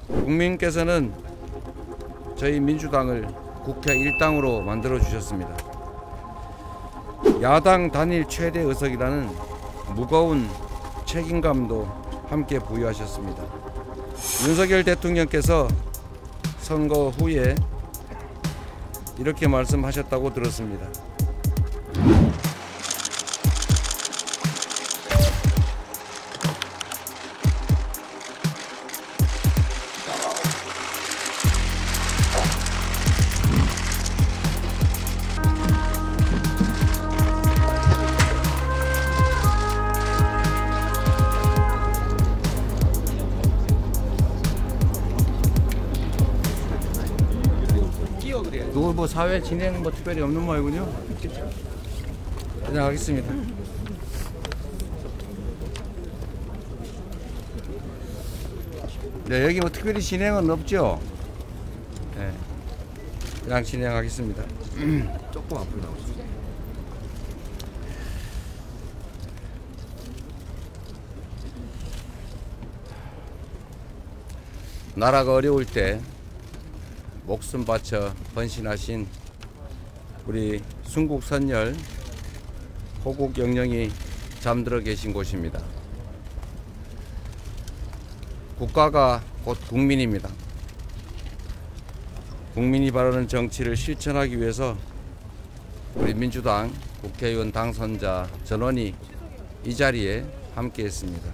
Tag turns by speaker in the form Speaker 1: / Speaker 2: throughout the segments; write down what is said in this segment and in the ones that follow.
Speaker 1: 국민께서는 저희 민주당을 국회 일당으로 만들어 주셨습니다. 야당 단일 최대 의석이라는 무거운 책임감도 함께 부여하셨습니다. 윤석열 대통령께서 선거 후에 이렇게 말씀하셨다고 들었습니다. 누구 뭐 사회 진행 뭐 특별히 없는 모양이군요. 그냥 하겠습니다. 네, 여기 뭐 특별히 진행은 없죠. 네, 그냥 진행하겠습니다.
Speaker 2: 조금 앞으로 나오시죠.
Speaker 1: 나라가 어려울 때 목숨 바쳐 헌신하신 우리 순국선열 호국 영령이 잠들어 계신 곳입니다. 국가가 곧 국민입니다. 국민이 바라는 정치를 실천하기 위해서 우리 민주당 국회의원 당선자 전원이 이 자리에 함께했습니다.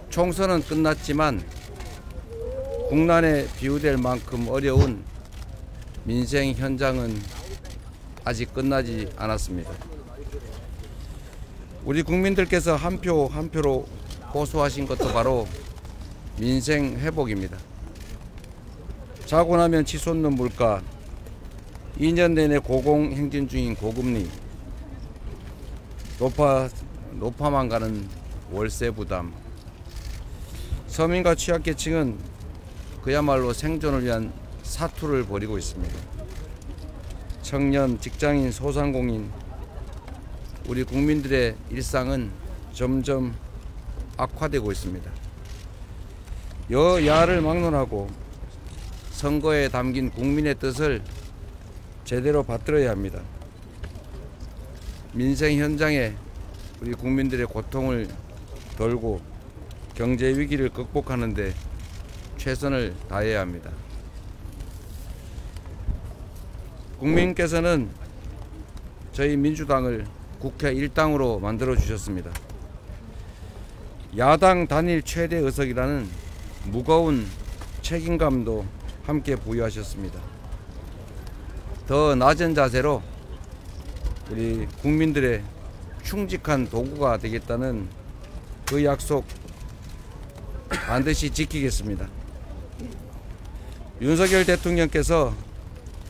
Speaker 1: 총선은 끝났지만 국난에 비유될 만큼 어려운 민생 현장은 아직 끝나지 않았습니다. 우리 국민들께서 한 표 한 표로 호소하신 것도 바로 민생 회복입니다. 자고 나면 치솟는 물가, 2년 내내 고공행진 중인 고금리, 높아만 가는 월세 부담, 서민과 취약계층은 그야말로 생존을 위한 사투를 벌이고 있습니다. 청년, 직장인, 소상공인, 우리 국민들의 일상은 점점 악화되고 있습니다. 여야를 막론하고 선거에 담긴 국민의 뜻을 제대로 받들어야 합니다. 민생 현장에 우리 국민들의 고통을 덜고 경제 위기를 극복하는 데 최선을 다해야 합니다. 국민께서는 저희 민주당을 국회 일당으로 만들어 주셨습니다. 야당 단일 최대 의석이라는 무거운 책임감도 함께 부여하셨습니다. 더 낮은 자세로 우리 국민들의 충직한 도구가 되겠다는 그 약속 반드시 지키겠습니다. 윤석열 대통령께서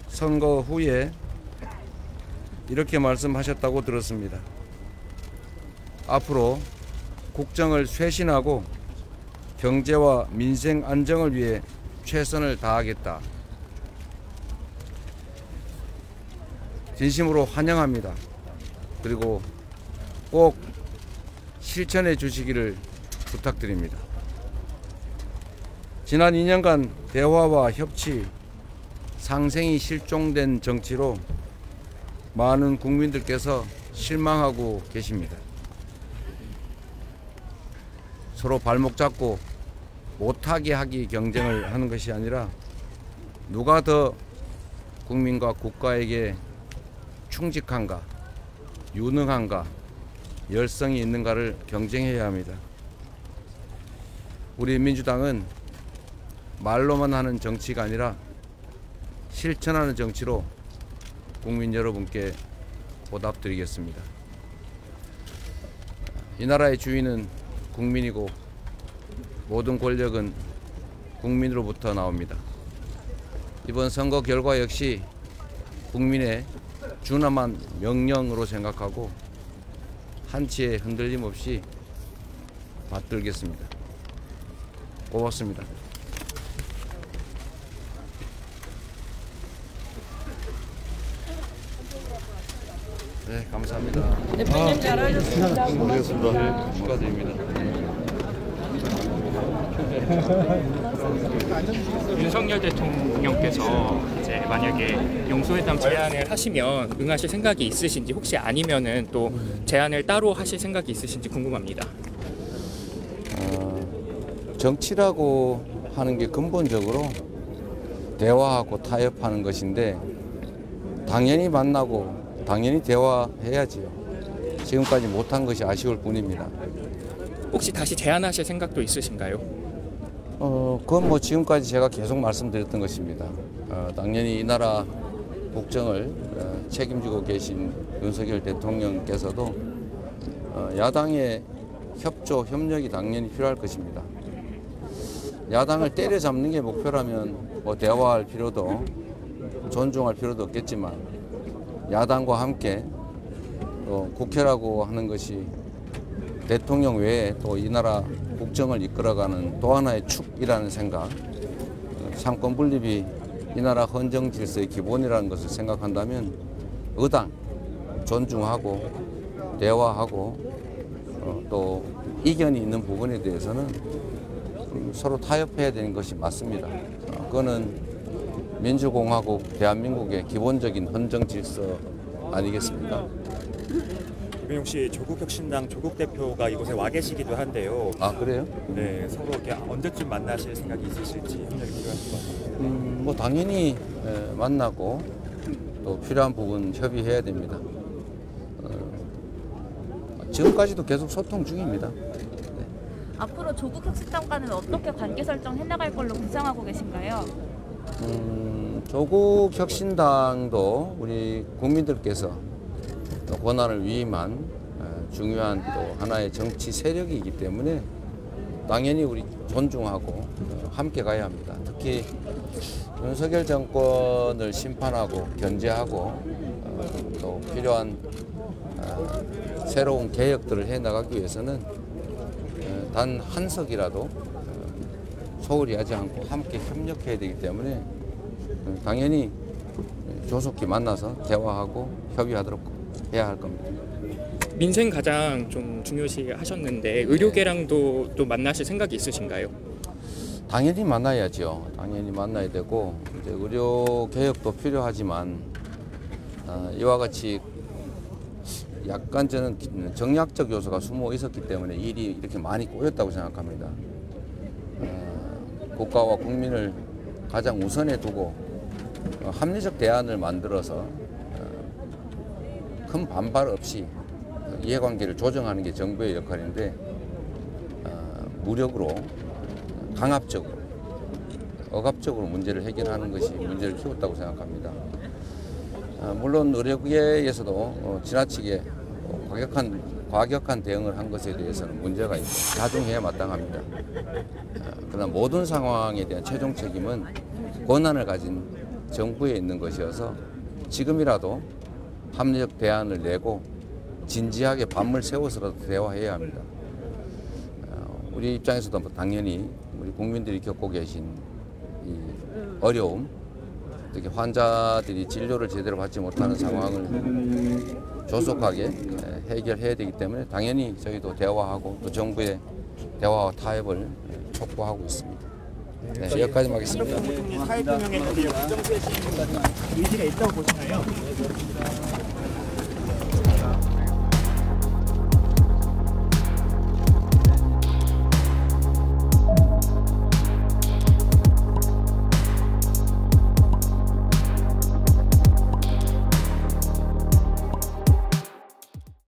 Speaker 1: 선거 후에 이렇게 말씀하셨다고 들었습니다. 앞으로 국정을 쇄신하고 경제와 민생 안정을 위해 최선을 다하겠다. 진심으로 환영합니다. 그리고 꼭 실천해 주시기를 부탁드립니다. 지난 2년간 대화와 협치, 상생이 실종된 정치로 많은 국민들께서 실망하고 계십니다. 서로 발목 잡고 못하게 하기 경쟁을 하는 것이 아니라 누가 더 국민과 국가에게 충직한가, 유능한가, 열성이 있는가를 경쟁해야 합니다. 우리 민주당은 말로만 하는 정치가 아니라 실천하는 정치로 국민 여러분께 보답드리겠습니다. 이 나라의 주인은 국민이고 모든 권력은 국민으로부터 나옵니다. 이번 선거 결과 역시 국민의 준엄한 명령으로 생각하고 한치의 흔들림 없이 받들겠습니다. 고맙습니다. 네, 감사합니다.
Speaker 3: 대표님 잘하셨습니다.
Speaker 1: 고맙습니다. 축하드립니다.
Speaker 3: 윤석열 대통령께서 이제 만약에 용수회담 제안을 하시면 응하실 생각이 있으신지, 혹시 아니면은 또 제안을 따로 하실 생각이 있으신지 궁금합니다.
Speaker 1: 정치라고 하는 게 근본적으로 대화하고 타협하는 것인데 당연히 만나고 당연히 대화해야지요. 지금까지 못한 것이 아쉬울 뿐입니다.
Speaker 3: 혹시 다시 제안하실 생각도 있으신가요?
Speaker 1: 그건 뭐 지금까지 제가 계속 말씀드렸던 것입니다. 당연히 이 나라 국정을 책임지고 계신 윤석열 대통령께서도 야당의 협조, 협력이 당연히 필요할 것입니다. 야당을 때려잡는 게 목표라면 뭐 대화할 필요도 존중할 필요도 없겠지만 야당과 함께 또 국회라고 하는 것이 대통령 외에 또 이 나라 국정을 이끌어가는 또 하나의 축이라는 생각, 상권 분립이 이 나라 헌정 질서의 기본이라는 것을 생각한다면 의당 존중하고 대화하고 또 이견이 있는 부분에 대해서는 서로 타협해야 되는 것이 맞습니다. 그거는 민주공화국 대한민국의 기본적인 헌정 질서 아니겠습니까?
Speaker 2: 김영욱 씨, 조국혁신당 조국 대표가 이곳에 와 계시기도 한데요.
Speaker 1: 아, 그래요?
Speaker 2: 네, 서로 이렇게 언제쯤 만나실 생각이 있으실지 협력이 필요하실 것 같아요.
Speaker 1: 뭐 당연히 만나고 또 필요한 부분 협의해야 됩니다. 지금까지도 계속 소통 중입니다.
Speaker 4: 앞으로 조국 혁신당과는 어떻게 관계 설정해 나갈 걸로 구상하고 계신가요?
Speaker 1: 조국 혁신당도 우리 국민들께서 또 권한을 위임한 중요한 또 하나의 정치 세력이기 때문에 당연히 우리 존중하고 함께 가야 합니다. 특히 윤석열 정권을 심판하고 견제하고 또 필요한 새로운 개혁들을 해 나가기 위해서는 단 한 석이라도 소홀히 하지 않고 함께 협력해야 되기 때문에 당연히 조속히 만나서 대화하고 협의하도록 해야 할 겁니다.
Speaker 3: 민생 가장 좀 중요시 하셨는데 의료계랑도 또 만나실 생각이 있으신가요?
Speaker 1: 당연히 만나야죠. 당연히 만나야 되고 이제 의료 개혁도 필요하지만 이와 같이 약간 저는 정략적 요소가 숨어 있었기 때문에 일이 이렇게 많이 꼬였다고 생각합니다. 국가와 국민을 가장 우선에 두고 합리적 대안을 만들어서 큰 반발 없이 이해관계를 조정하는 게 정부의 역할인데 무력으로 강압적으로 억압적으로 문제를 해결하는 것이 문제를 키웠다고 생각합니다. 물론 의료계에서도 지나치게 과격한 대응을 한 것에 대해서는 문제가 있고 자중해야 마땅합니다. 그러나 모든 상황에 대한 최종 책임은 권한을 가진 정부에 있는 것이어서 지금이라도 합리적 대안을 내고 진지하게 밤을 새워서라도 대화해야 합니다. 우리 입장에서도 당연히 우리 국민들이 겪고 계신 이 어려움, 특히 환자들이 진료를 제대로 받지 못하는 상황을 조속하게 해결해야 되기 때문에 당연히 저희도 대화하고 또 정부의 대화와 타협을 촉구하고 있습니다. 네, 여기까지만 하겠습니다.
Speaker 5: 사회 표명에 부정되신 의지가 있다고 보시나요?